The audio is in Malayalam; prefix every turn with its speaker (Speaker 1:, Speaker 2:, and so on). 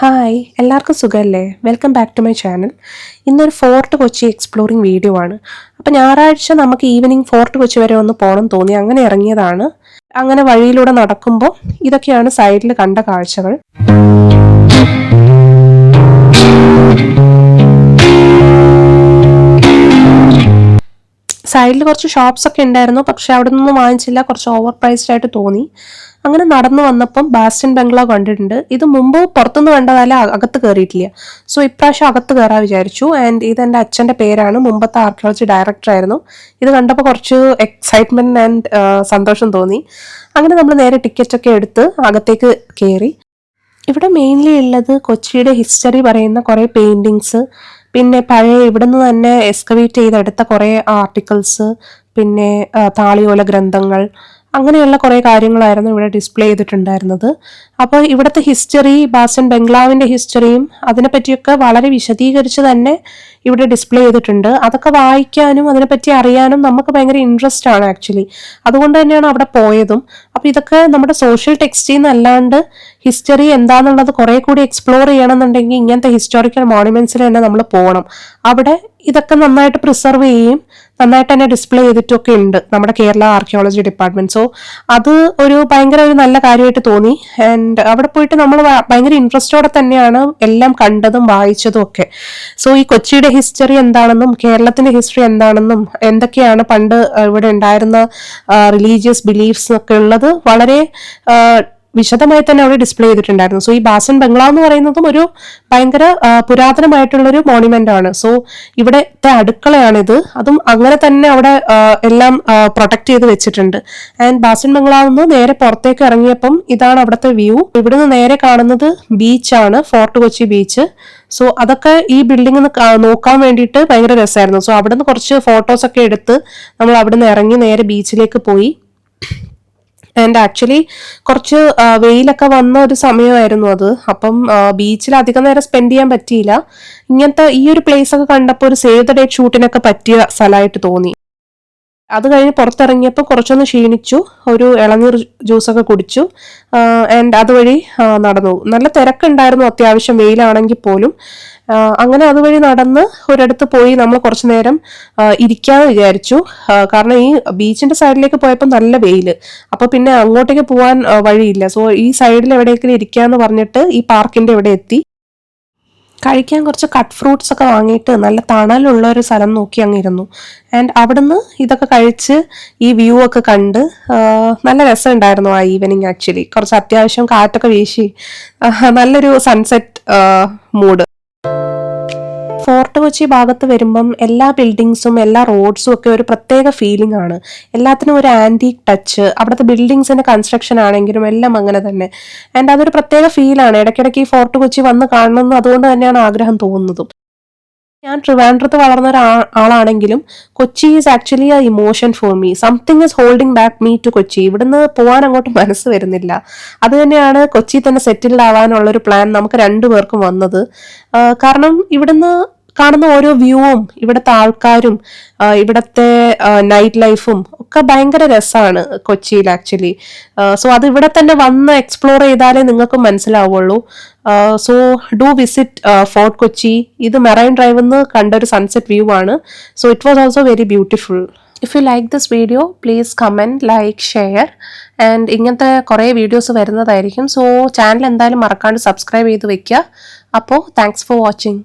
Speaker 1: ഹായ് എല്ലാവർക്കും സുഖമല്ലേ? Welcome back to my channel. ഇന്നൊരു ഫോർട്ട് കൊച്ചി എക്സ്പ്ലോറിംഗ് വീഡിയോ ആണ്. അപ്പോൾ ഞായറാഴ്ച നമുക്ക് ഈവനിങ് ഫോർട്ട് കൊച്ചി വരെ ഒന്ന് പോകണം തോന്നി, അങ്ങനെ ഇറങ്ങിയതാണ്. അങ്ങനെ വഴിയിലൂടെ നടക്കുമ്പോൾ ഇതൊക്കെയാണ് സൈഡിൽ കണ്ട കാഴ്ചകൾ. സൈഡിൽ കുറച്ച് ഷോപ്സ് ഒക്കെ ഉണ്ടായിരുന്നു, പക്ഷെ അവിടെ നിന്നൊന്നും വാങ്ങിച്ചില്ല, കുറച്ച് ഓവർ പ്രൈസ്ഡ് ആയിട്ട് തോന്നി. അങ്ങനെ നടന്നു വന്നപ്പം ബാസ്റ്റൺ ബംഗ്ലാവ് കണ്ടിട്ടുണ്ട്. ഇത് മുമ്പ് പുറത്തുനിന്ന് കണ്ടതല്ല, അകത്ത് കയറിയിട്ടില്ല. സോ ഇപ്രാവശ്യം അകത്ത് കയറാൻ വിചാരിച്ചു. ആൻഡ് ഇത് എൻ്റെ അച്ഛൻ്റെ പേരാണ്, മുമ്പത്തെ ആർക്കിയോളജി ഡയറക്ടർ ആയിരുന്നു. ഇത് കണ്ടപ്പോൾ കുറച്ച് എക്സൈറ്റ്മെന്റ് ആൻഡ് സന്തോഷം തോന്നി. അങ്ങനെ നമ്മൾ നേരെ ടിക്കറ്റ് ഒക്കെ എടുത്ത് അകത്തേക്ക് കയറി. ഇവിടെ മെയിൻലി ഉള്ളത് കൊച്ചിയുടെ ഹിസ്റ്ററി പറയുന്ന കുറേ പെയിന്റിങ്സ്, പിന്നെ പഴയ ഇവിടെ നിന്ന് തന്നെ എക്സ്കവേറ്റ് ചെയ്തെടുത്ത കുറേ ആർട്ടിക്കിൾസ്, പിന്നെ താളിയോല ഗ്രന്ഥങ്ങൾ, അങ്ങനെയുള്ള കുറേ കാര്യങ്ങളായിരുന്നു ഇവിടെ ഡിസ്പ്ലേ ചെയ്തിട്ടുണ്ടായിരുന്നത്. അപ്പോൾ ഇവിടുത്തെ ഹിസ്റ്ററി, ബാസ്റ്റൺ ബംഗ്ലാവിൻ്റെ ഹിസ്റ്ററിയും അതിനെപ്പറ്റിയൊക്കെ വളരെ വിശദീകരിച്ച് തന്നെ ഇവിടെ ഡിസ്പ്ലേ ചെയ്തിട്ടുണ്ട്. അതൊക്കെ വായിക്കാനും അതിനെപ്പറ്റി അറിയാനും നമുക്ക് ഭയങ്കര ഇൻട്രസ്റ്റ് ആണ് ആക്ച്വലി. അതുകൊണ്ട് തന്നെയാണ് അവിടെ പോയതും. അപ്പോൾ ഇതൊക്കെ നമ്മുടെ സോഷ്യൽ ടെക്സ്റ്റിൽ നിന്നല്ലാണ്ട് ഹിസ്റ്ററി എന്താണെന്നുള്ളത് കുറേ കൂടി എക്സ്പ്ലോർ ചെയ്യണമെന്നുണ്ടെങ്കിൽ ഇങ്ങനത്തെ ഹിസ്റ്റോറിക്കൽ മോണുമെന്റ്സിൽ തന്നെ നമ്മൾ പോകണം. അവിടെ ഇതൊക്കെ നന്നായിട്ട് പ്രിസർവ് ചെയ്യും, നന്നായിട്ട് തന്നെ ഡിസ്പ്ലേ ചെയ്തിട്ടൊക്കെ ഉണ്ട് നമ്മുടെ കേരള ആർക്കിയോളജി ഡിപ്പാർട്ട്മെന്റ്. സോ അത് ഒരു ഭയങ്കര ഒരു നല്ല കാര്യമായിട്ട് തോന്നി. ആൻഡ് അവിടെ പോയിട്ട് നമ്മൾ ഭയങ്കര ഇൻട്രസ്റ്റോടെ തന്നെയാണ് എല്ലാം കണ്ടതും വായിച്ചതും ഒക്കെ. സോ ഈ കൊച്ചിയുടെ ഹിസ്റ്ററി എന്താണെന്നും കേരളത്തിന്റെ ഹിസ്റ്ററി എന്താണെന്നും എന്തൊക്കെയാണ് പണ്ട് ഇവിടെ ഉണ്ടായിരുന്ന റിലീജിയസ് ബിലീഫ്സ് ഒക്കെ ഉള്ളത് വളരെ വിശദമായി തന്നെ അവിടെ ഡിസ്പ്ലേ ചെയ്തിട്ടുണ്ടായിരുന്നു. സോ ഈ ബാസ്റ്റൺ ബംഗ്ലാവ് എന്ന് പറയുന്നതും ഒരു ഭയങ്കര പുരാതനമായിട്ടുള്ളൊരു മോണ്യുമെന്റ് ആണ്. സോ ഇവിടത്തെ അടുക്കളയാണിത്, അതും അങ്ങനെ തന്നെ അവിടെ എല്ലാം പ്രൊട്ടക്ട് ചെയ്ത് വെച്ചിട്ടുണ്ട്. ആൻഡ് ബാസ്റ്റൺ ബംഗ്ലാവ് നിന്ന് നേരെ പുറത്തേക്ക് ഇറങ്ങിയപ്പം ഇതാണ് അവിടുത്തെ വ്യൂ. ഇവിടുന്ന് നേരെ കാണുന്നത് ബീച്ചാണ്, ഫോർട്ട് കൊച്ചി ബീച്ച്. സോ അതൊക്കെ ഈ ബിൽഡിംഗ് നോക്കാൻ വേണ്ടിയിട്ട് ഭയങ്കര രസമായിരുന്നു. സോ അവിടുന്ന് കുറച്ച് ഫോട്ടോസ് ഒക്കെ എടുത്ത് നമ്മൾ അവിടുന്ന് ഇറങ്ങി നേരെ ബീച്ചിലേക്ക് പോയി. ആൻഡ് ആക്ച്വലി കുറച്ച് വെയിലൊക്കെ വന്ന ഒരു സമയമായിരുന്നു അത്. അപ്പം ബീച്ചിൽ അധികം നേരം സ്പെൻഡ് ചെയ്യാൻ പറ്റിയില്ല. ഇങ്ങനത്തെ ഈ ഒരു പ്ലേസ് ഒക്കെ കണ്ടപ്പോൾ ഒരു സേവ് ദ ഡേറ്റ് ഷൂട്ടിനൊക്കെ പറ്റിയ സ്ഥലമായിട്ട് തോന്നി. അത് കഴിഞ്ഞ് പുറത്തിറങ്ങിയപ്പോൾ കുറച്ചൊന്ന് ക്ഷീണിച്ചു, ഒരു ഇളനീർ ജ്യൂസൊക്കെ കുടിച്ചു. ആൻഡ് അതുവഴി നടന്നു. നല്ല തിരക്കുണ്ടായിരുന്നു അത്യാവശ്യം, വെയിലാണെങ്കിൽ പോലും. അങ്ങനെ അതുവഴി നടന്ന് ഒരിടത്ത് പോയി നമ്മൾ കുറച്ചു നേരം ഇരിക്കാന്ന് വിചാരിച്ചു. കാരണം ഈ ബീച്ചിന്റെ സൈഡിലേക്ക് പോയപ്പോൾ നല്ല വെയില്, അപ്പൊ പിന്നെ അങ്ങോട്ടേക്ക് പോകാൻ വഴിയില്ല. സോ ഈ സൈഡിൽ എവിടെയെങ്കിലും ഇരിക്കാന്ന് പറഞ്ഞിട്ട് ഈ പാർക്കിന്റെ ഇവിടെ എത്തി. കഴിക്കാൻ കുറച്ച് കട്ട് ഫ്രൂട്ട്സ് ഒക്കെ വാങ്ങിയിട്ട് നല്ല തണലുള്ള ഒരു സ്ഥലം നോക്കി അങ്ങ് ഇരുന്നു. ആൻഡ് അവിടുന്ന് ഇതൊക്കെ കഴിച്ച് ഈ വ്യൂ ഒക്കെ കണ്ട് നല്ല രസമുണ്ടായിരുന്നു ആ ഈവനിങ്. ആക്ച്വലി കുറച്ച് അത്യാവശ്യം കാറ്റൊക്കെ വീശി നല്ലൊരു സൺസെറ്റ് മൂഡ്. ഫോർട്ട് കൊച്ചി ഭാഗത്ത് വരുമ്പം എല്ലാ ബിൽഡിങ്സും എല്ലാ റോഡ്സും ഒക്കെ ഒരു പ്രത്യേക ഫീലിംഗ് ആണ്. എല്ലാത്തിനും ഒരു ആന്റീക് ടച്ച്, അവിടുത്തെ ബിൽഡിങ്സിന്റെ കൺസ്ട്രക്ഷൻ ആണെങ്കിലും എല്ലാം അങ്ങനെ തന്നെ. ആൻഡ് അതൊരു പ്രത്യേക ഫീലാണ്. ഇടയ്ക്കിടയ്ക്ക് ഈ ഫോർട്ട് കൊച്ചി വന്ന് കാണണമെന്ന് അതുകൊണ്ട് തന്നെയാണ് ആഗ്രഹം തോന്നുന്നതും. ഞാൻ ട്രിവാൻഡ്രത്ത് വളർന്ന ഒരാളാണെങ്കിലും Kochi is actually a emotion for me. Something is holding back me to Kochi. ഇവിടുന്ന് പോകാൻ അങ്ങോട്ട് മനസ്സ് വരുന്നില്ല. അത് തന്നെയാണ് കൊച്ചി തന്നെ സെറ്റിൽഡ് ആവാനുള്ളൊരു പ്ലാൻ നമുക്ക് രണ്ടുപേർക്കും വന്നത്. കാരണം ഇവിടുന്ന് കാണുന്ന ഓരോ വ്യൂവും ഇവിടുത്തെ ആൾക്കാരും ഇവിടുത്തെ നൈറ്റ് ലൈഫും ഒക്കെ ഭയങ്കര രസമാണ് കൊച്ചിയിൽ ആക്ച്വലി. സോ അത് ഇവിടെ തന്നെ വന്ന് എക്സ്പ്ലോർ ചെയ്താലേ നിങ്ങൾക്ക് മനസ്സിലാവുള്ളൂ. So do visit fort Kochi. ഇത് മെറൈൻ ഡ്രൈവ് നിന്ന് കണ്ട ഒരു സൺസെറ്റ് വ്യൂ ആണ്. So it was also very beautiful. If you like this video please comment, like, share. And ഇങ്ങനത്തെ കുറേ വീഡിയോസ് വരുന്നതായിരിക്കും. സോ ചാനൽ എന്തായാലും മറക്കാണ്ട് സബ്സ്ക്രൈബ് ചെയ്ത് വെക്കുക. അപ്പോൾ താങ്ക്സ് ഫോർ വാച്ചിങ്.